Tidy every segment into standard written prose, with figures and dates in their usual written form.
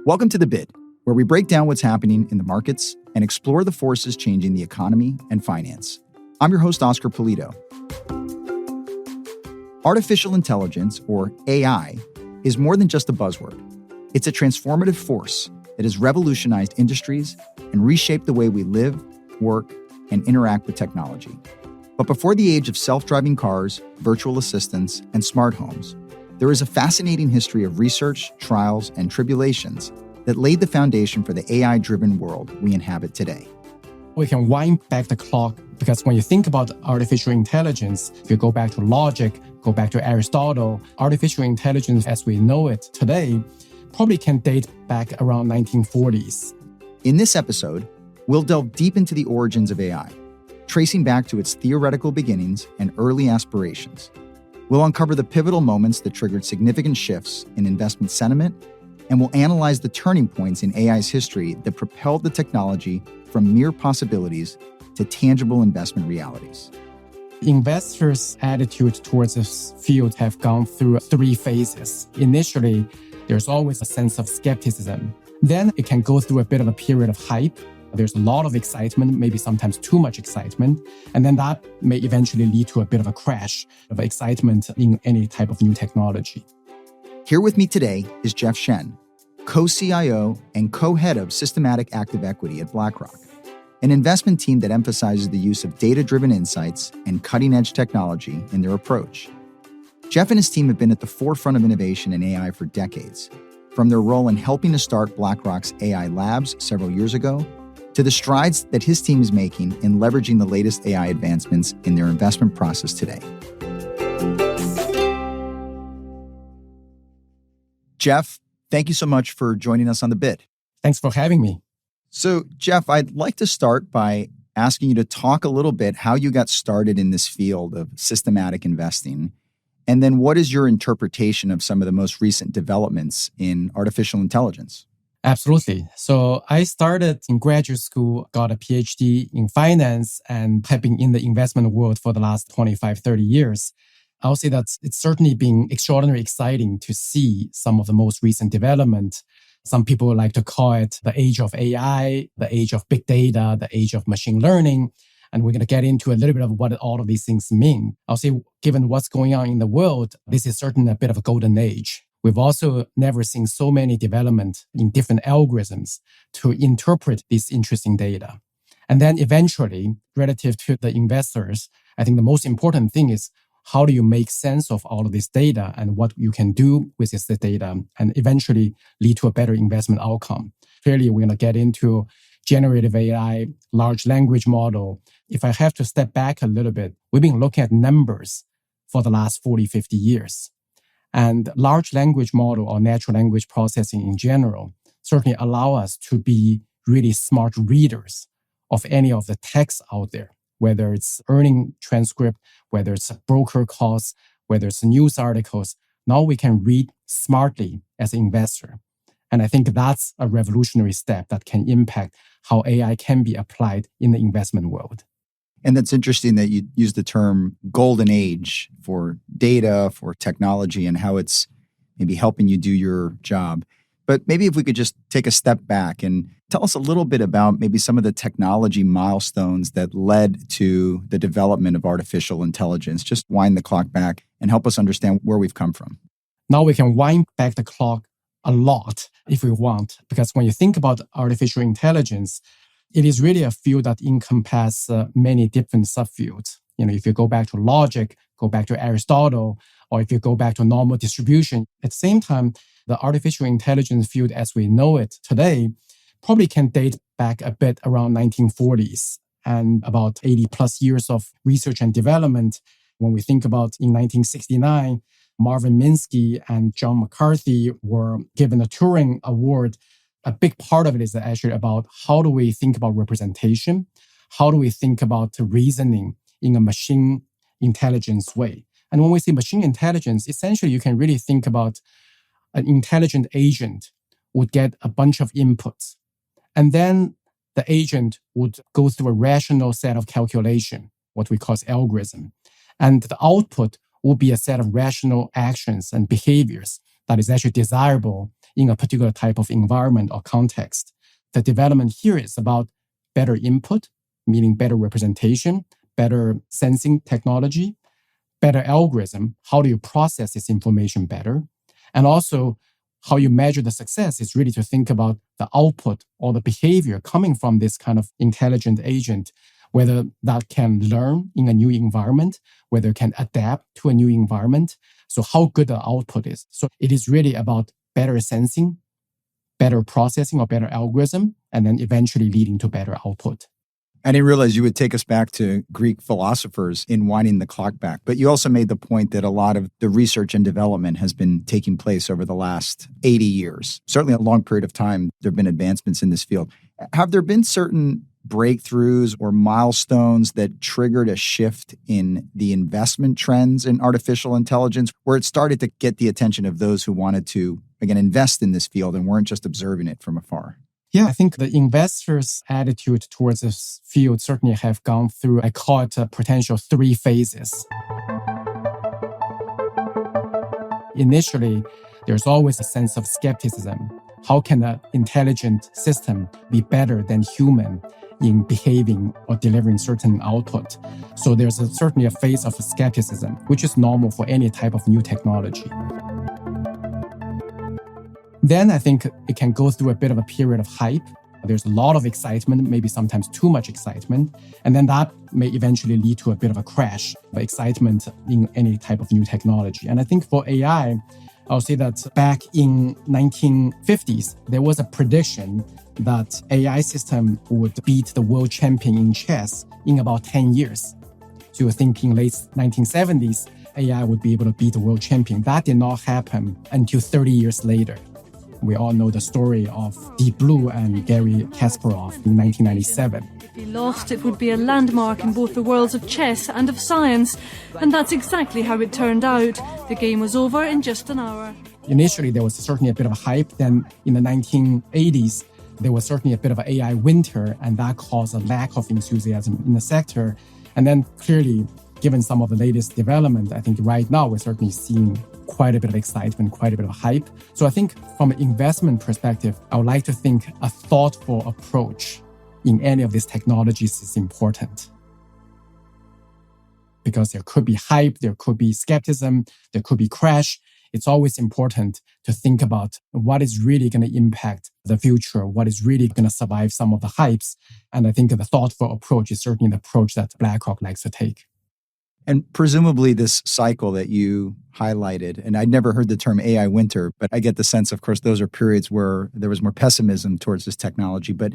Welcome to The Bid, where we break down what's happening in the markets and explore the forces changing the economy and finance. I'm your host, Oscar Polito. Artificial intelligence, or AI, is more than just a buzzword. It's a transformative force that has revolutionized industries and reshaped the way we live, work, and interact with technology. But before the age of self-driving cars, virtual assistants, and smart homes, there is a fascinating history of research, trials, and tribulations that laid the foundation for the AI-driven world we inhabit today. We can wind back the clock because when you think about artificial intelligence, if you go back to logic, go back to Aristotle, artificial intelligence as we know it today probably can date back around 1940s. In this episode, we'll delve deep into the origins of AI, tracing back to its theoretical beginnings and early aspirations. We'll uncover the pivotal moments that triggered significant shifts in investment sentiment, and we'll analyze the turning points in AI's history that propelled the technology from mere possibilities to tangible investment realities. Investors' attitude towards this field have gone through three phases. Initially, there's always a sense of skepticism. Then it can go through a bit of a period of hype. There's a lot of excitement, maybe sometimes too much excitement. And then that may eventually lead to a bit of a crash of excitement in any type of new technology. Here with me today is Jeff Shen, Co-CIO and co-head of systematic active equity at BlackRock, an investment team that emphasizes the use of data-driven insights and cutting-edge technology in their approach. Jeff and his team have been at the forefront of innovation in AI for decades, from their role in helping to start BlackRock's AI labs several years ago, to the strides that his team is making in leveraging the latest AI advancements in their investment process today. Jeff, thank you so much for joining us on The Bid. Thanks for having me. So, Jeff, I'd like to start by asking you to talk a little bit how you got started in this field of systematic investing, and then what is your interpretation of some of the most recent developments in artificial intelligence? Absolutely. So I started in graduate school, got a PhD in finance, and have been in the investment world for the last 25, 30 years. I'll say that it's certainly been extraordinarily exciting to see some of the most recent development. Some people like to call it the age of AI, the age of big data, the age of machine learning. And we're going to get into a little bit of what all of these things mean. I'll say, given what's going on in the world, this is certainly a bit of a golden age. We've also never seen so many development in different algorithms to interpret this interesting data. And then eventually, relative to the investors, I think the most important thing is how do you make sense of all of this data and what you can do with this data and eventually lead to a better investment outcome. Clearly, we're going to get into generative AI, large language model. If I have to step back a little bit, we've been looking at numbers for the last 40, 50 years. And large language model or natural language processing in general certainly allow us to be really smart readers of any of the text out there, whether it's earning transcript, whether it's broker calls, whether it's news articles. Now we can read smartly as an investor. And I think that's a revolutionary step that can impact how AI can be applied in the investment world. And that's interesting that you use the term golden age for data, for technology, and how it's maybe helping you do your job. But maybe if we could just take a step back and tell us a little bit about maybe some of the technology milestones that led to the development of artificial intelligence. Just wind the clock back and help us understand where we've come from. Now we can wind back the clock a lot if we want, because when you think about artificial intelligence, it is really a field that encompasses many different subfields. If you go back to logic, go back to Aristotle, or if you go back to normal distribution, at the same time, the artificial intelligence field as we know it today probably can date back a bit around 1940s and about 80 plus years of research and development. When we think about in 1969, Marvin Minsky and John McCarthy were given a Turing Award. A big part of it is actually about how do we think about representation? How do we think about reasoning in a machine intelligence way? And when we say machine intelligence, essentially you can really think about an intelligent agent would get a bunch of inputs. And then the agent would go through a rational set of calculation, what we call algorithm. And the output will be a set of rational actions and behaviors that is actually desirable in a particular type of environment or context. The development here is about better input, meaning better representation, better sensing technology, better algorithm. How do you process this information better? And also, how you measure the success is really to think about the output or the behavior coming from this kind of intelligent agent, whether that can learn in a new environment, whether it can adapt to a new environment. So how good the output is. So it is really about better sensing, better processing or better algorithm, and then eventually leading to better output. I didn't realize you would take us back to Greek philosophers in winding the clock back. But you also made the point that a lot of the research and development has been taking place over the last 80 years. Certainly a long period of time, there have been advancements in this field. Have there been certain breakthroughs or milestones that triggered a shift in the investment trends in artificial intelligence, where it started to get the attention of those who wanted to, again, invest in this field and weren't just observing it from afar? Yeah, I think the investors' attitude towards this field certainly have gone through, I call it a potential 3 phases. Initially, there's always a sense of skepticism. How can an intelligent system be better than human in behaving or delivering certain output? So there's certainly a phase of skepticism, which is normal for any type of new technology. Then I think it can go through a bit of a period of hype. There's a lot of excitement, maybe sometimes too much excitement. And then that may eventually lead to a bit of a crash of excitement in any type of new technology. And I think for AI, I'll say that back in 1950s, there was a prediction that AI system would beat the world champion in chess in about 10 years. So you're thinking late 1970s, AI would be able to beat the world champion. That did not happen until 30 years later. We all know the story of Deep Blue and Garry Kasparov in 1997. If he lost, it would be a landmark in both the worlds of chess and of science. And that's exactly how it turned out. The game was over in just an hour. Initially, there was certainly a bit of a hype. Then in the 1980s, there was certainly a bit of an AI winter, and that caused a lack of enthusiasm in the sector. And then clearly, given some of the latest development, I think right now we're certainly seeing quite a bit of excitement, quite a bit of hype. So I think from an investment perspective, I would like to think a thoughtful approach in any of these technologies is important. Because there could be hype, there could be skepticism, there could be crash. It's always important to think about what is really going to impact the future, what is really going to survive some of the hypes. And I think the thoughtful approach is certainly the approach that BlackRock likes to take. And presumably this cycle that you highlighted, and I'd never heard the term AI winter, but I get the sense, of course, those are periods where there was more pessimism towards this technology. But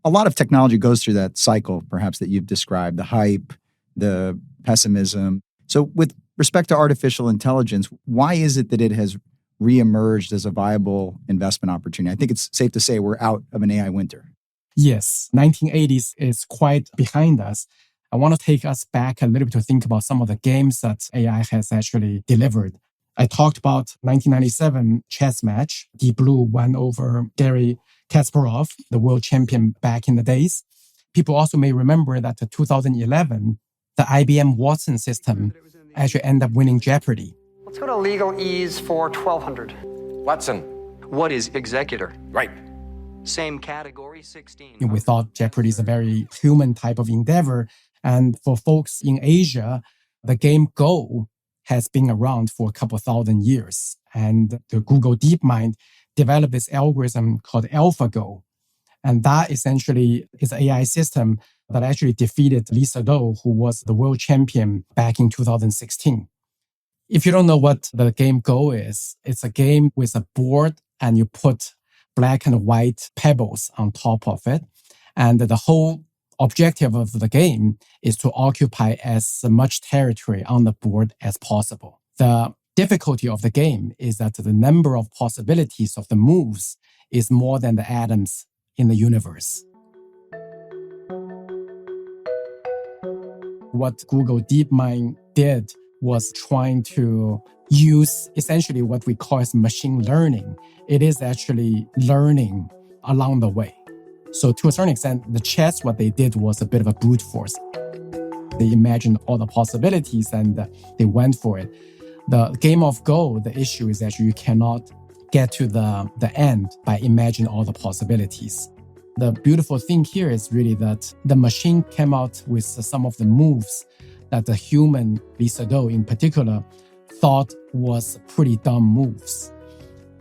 a lot of technology goes through that cycle, perhaps, that you've described, the hype, the pessimism. So with respect to artificial intelligence, why is it that it has reemerged as a viable investment opportunity? I think it's safe to say we're out of an AI winter. Yes, 1980s is quite behind us. I want to take us back a little bit to think about some of the games that AI has actually delivered. I talked about 1997 chess match. Deep Blue won over Garry Kasparov, the world champion back in the days. People also may remember that in 2011, the IBM Watson system actually ended up winning Jeopardy. Let's go to legal ease for 1200. Watson. What is executor? Right. Same category, 16. We thought Jeopardy is a very human type of endeavor. And for folks in Asia, the game Go has been around for a couple thousand years. And the Google DeepMind developed this algorithm called AlphaGo. And that essentially is an AI system that actually defeated Lisa Doe, who was the world champion back in 2016. If you don't know what the game Go is, it's a game with a board and you put black and white pebbles on top of it. And the whole objective of the game is to occupy as much territory on the board as possible. The difficulty of the game is that the number of possibilities of the moves is more than the atoms in the universe. What Google DeepMind did was trying to use essentially what we call as machine learning. It is actually learning along the way. So to a certain extent, the chess, what they did was a bit of a brute force. They imagined all the possibilities and they went for it. The game of Go, the issue is that you cannot get to the end by imagining all the possibilities. The beautiful thing here is really that the machine came out with some of the moves that the human, Lee Sedol in particular, thought was pretty dumb moves.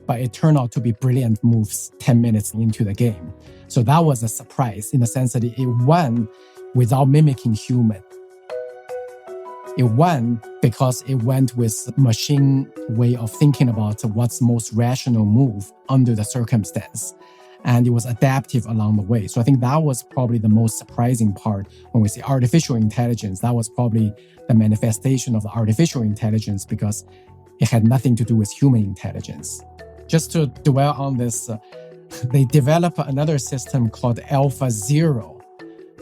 But it turned out to be brilliant moves 10 minutes into the game. So that was a surprise in the sense that it won without mimicking human. It won because it went with machine way of thinking about what's most rational move under the circumstance. And it was adaptive along the way. So I think that was probably the most surprising part when we say artificial intelligence. That was probably the manifestation of the artificial intelligence because it had nothing to do with human intelligence. Just to dwell on this, they developed another system called Alpha Zero,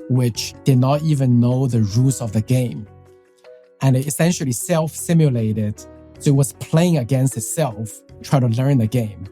which did not even know the rules of the game. And it essentially self-simulated. So it was playing against itself, trying to learn the game.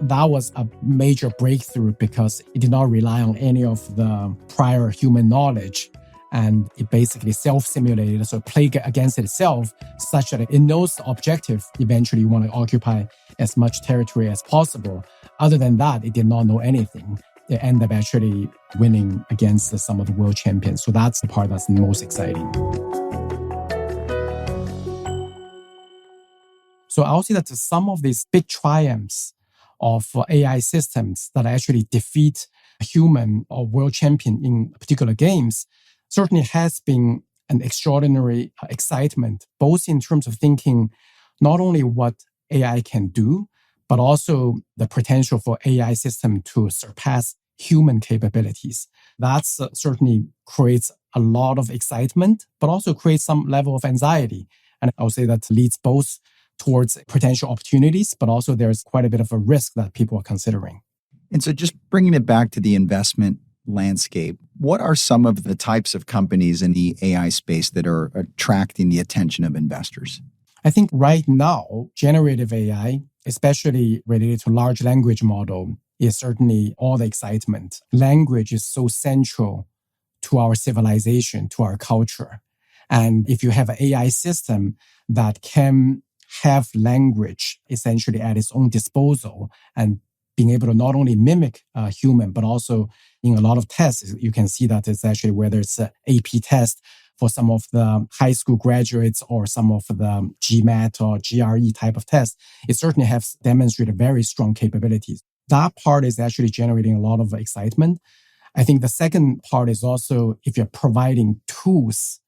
That was a major breakthrough because it did not rely on any of the prior human knowledge. And it basically self-simulated, so play against itself such that it knows the objective. Eventually, you want to occupy as much territory as possible. Other than that, it did not know anything. It ended up actually winning against some of the world champions. So that's the part that's most exciting. So I'll say that some of these big triumphs of AI systems that actually defeat a human or world champion in particular games certainly has been an extraordinary excitement, both in terms of thinking not only what AI can do, but also the potential for AI system to surpass human capabilities. That certainly creates a lot of excitement, but also creates some level of anxiety. And I would say that leads both towards potential opportunities, but also there's quite a bit of a risk that people are considering. And so just bringing it back to the investment landscape, what are some of the types of companies in the AI space that are attracting the attention of investors? I think right now, generative AI, especially related to large language model, is certainly all the excitement. Language is so central to our civilization, to our culture. And if you have an AI system that can have language essentially at its own disposal and being able to not only mimic a human, but also in a lot of tests, you can see that it's actually whether it's an AP test for some of the high school graduates or some of the GMAT or GRE type of tests, it certainly has demonstrated very strong capabilities. That part is actually generating a lot of excitement. I think the second part is also if you're providing tools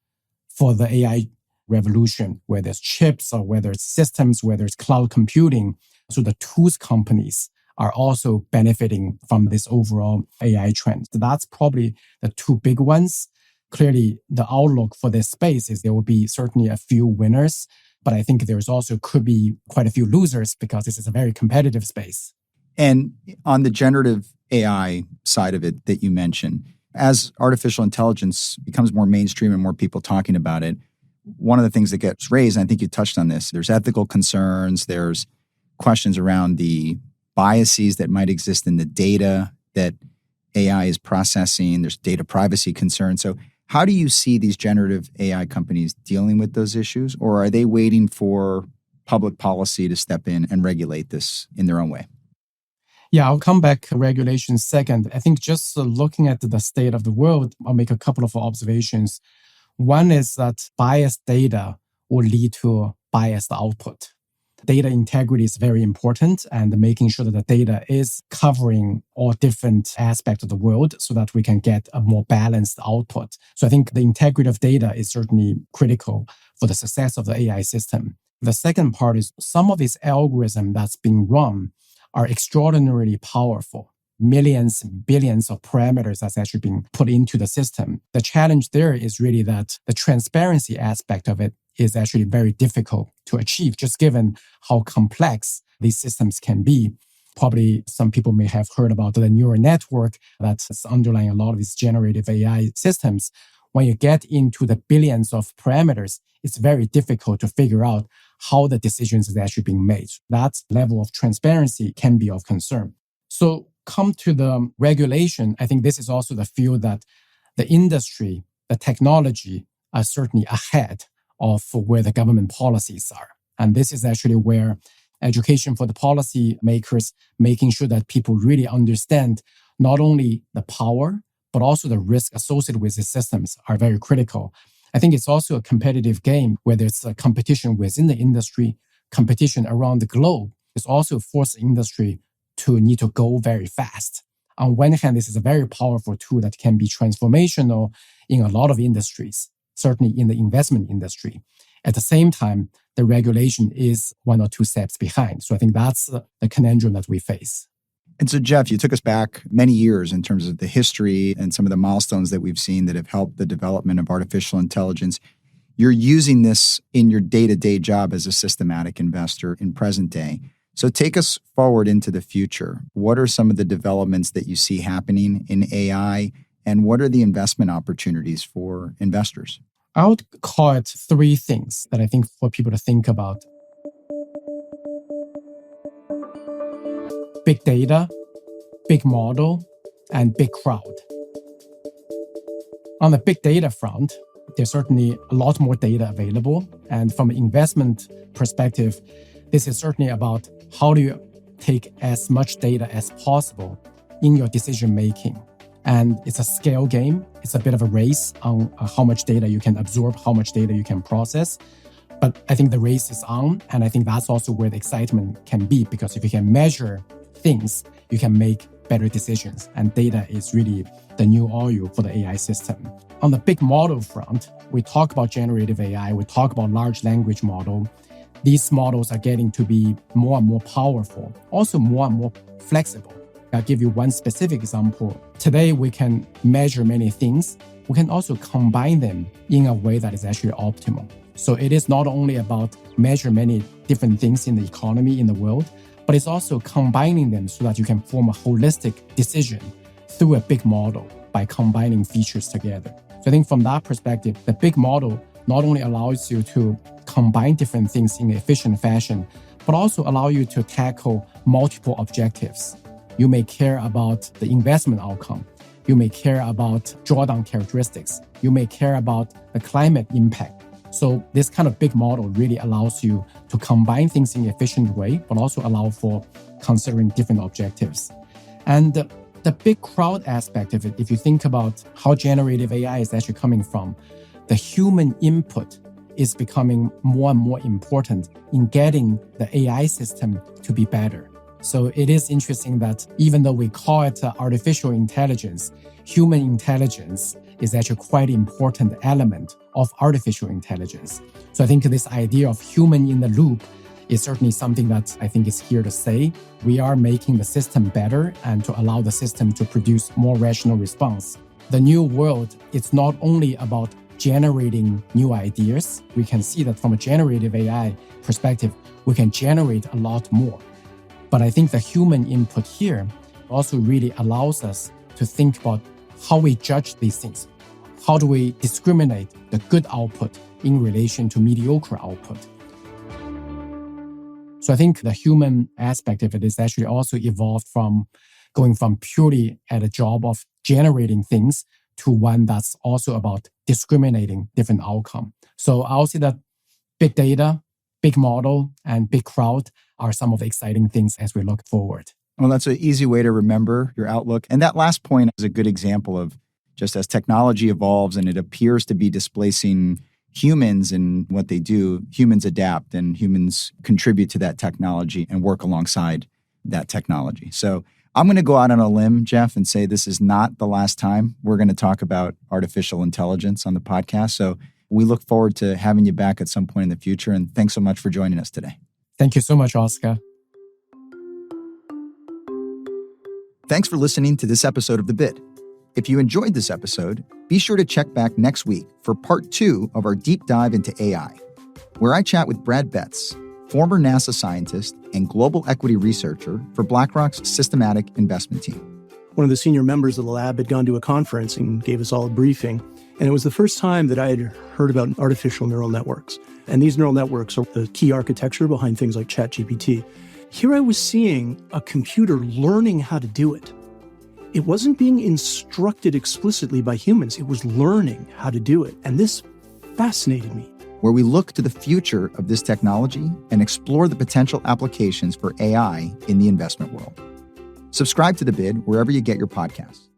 for the AI revolution, whether it's chips or whether it's systems, whether it's cloud computing. So the tools companies are also benefiting from this overall AI trend. So that's probably the two big ones. Clearly, the outlook for this space is there will be certainly a few winners, but I think there's also could be quite a few losers because this is a very competitive space. And on the generative AI side of it that you mentioned, as artificial intelligence becomes more mainstream and more people talking about it, one of the things that gets raised, and I think you touched on this, there's ethical concerns, there's questions around the biases that might exist in the data that AI is processing, there's data privacy concerns. So how do you see these generative AI companies dealing with those issues? Or are they waiting for public policy to step in and regulate this in their own way? Yeah, I'll come back to regulation second. I think just looking at the state of the world, I'll make a couple of observations. One is that biased data will lead to biased output. Data integrity is very important, and making sure that the data is covering all different aspects of the world so that we can get a more balanced output. So I think the integrity of data is certainly critical for the success of the AI system. The second part is some of these algorithms that's being run are extraordinarily powerful. Millions, billions of parameters that's actually being put into the system. The challenge there is really that the transparency aspect of it is actually very difficult to achieve, just given how complex these systems can be. Probably some people may have heard about the neural network that's underlying a lot of these generative AI systems. When you get into the billions of parameters, it's very difficult to figure out how the decisions is actually being made. That level of transparency can be of concern. So come to the regulation, I think this is also the field that the industry, the technology are certainly ahead of where the government policies are. And this is actually where education for the policy makers, making sure that people really understand not only the power, but also the risk associated with the systems are very critical. I think it's also a competitive game where there's a competition within the industry, competition around the globe. It's also forced the industry to need to go very fast. On one hand, this is a very powerful tool that can be transformational in a lot of industries, certainly in the investment industry. At the same time, the regulation is 1 or 2 steps behind. So I think that's the conundrum that we face. And so, Jeff, you took us back many years in terms of the history and some of the milestones that we've seen that have helped the development of artificial intelligence. You're using this in your day-to-day job as a systematic investor in present day. So take us forward into the future. What are some of the developments that you see happening in AI, and what are the investment opportunities for investors? I would call it 3 things that I think for people to think about. Big data, big model, and big crowd. On the big data front, there's certainly a lot more data available. And from an investment perspective, this is certainly about how do you take as much data as possible in your decision making. And it's a scale game. It's a bit of a race on how much data you can absorb, how much data you can process. But I think the race is on. And I think that's also where the excitement can be, because if you can measure things, you can make better decisions. And data is really the new oil for the AI system. On the big model front, we talk about generative AI, we talk about large language model. These models are getting to be more and more powerful, also more and more flexible. I'll give you one specific example. Today, we can measure many things. We can also combine them in a way that is actually optimal. So it is not only about measure many different things in the economy, in the world, but it's also combining them so that you can form a holistic decision through a big model by combining features together. So I think from that perspective, the big model not only allows you to combine different things in an efficient fashion, but also allow you to tackle multiple objectives. You may care about the investment outcome. You may care about drawdown characteristics. You may care about the climate impact. So this kind of big model really allows you to combine things in an efficient way, but also allow for considering different objectives. And the big crowd aspect of it, if you think about how generative AI is actually coming from, the human input is becoming more and more important in getting the AI system to be better. So it is interesting that even though we call it artificial intelligence, human intelligence is actually quite an important element of artificial intelligence. So I think this idea of human in the loop is certainly something that I think is here to stay. We are making the system better and to allow the system to produce more rational response. The new world, it's not only about generating new ideas. We can see that from a generative AI perspective, we can generate a lot more. But I think the human input here also really allows us to think about how we judge these things. How do we discriminate the good output in relation to mediocre output? So I think the human aspect of it is actually also evolved from going from purely at a job of generating things to one that's also about discriminating different outcome. So I'll say that big data, big model, and big crowd are some of the exciting things as we look forward. Well, that's an easy way to remember your outlook. And that last point is a good example of just as technology evolves and it appears to be displacing humans in what they do, humans adapt and humans contribute to that technology and work alongside that technology. So I'm going to go out on a limb, Jeff, and say this is not the last time we're going to talk about artificial intelligence on the podcast. So we look forward to having you back at some point in the future. And thanks so much for joining us today. Thank you so much, Oscar. Thanks for listening to this episode of The Bit. If you enjoyed this episode, be sure to check back next week for part 2 of our deep dive into AI, where I chat with Brad Betts, former NASA scientist and global equity researcher for BlackRock's systematic investment team. One of the senior members of the lab had gone to a conference and gave us all a briefing. And it was the first time that I had heard about artificial neural networks. And these neural networks are the key architecture behind things like ChatGPT. Here I was seeing a computer learning how to do it. It wasn't being instructed explicitly by humans. It was learning how to do it. And this fascinated me. where we look to the future of this technology and explore the potential applications for AI in the investment world. Subscribe to The Bid wherever you get your podcasts.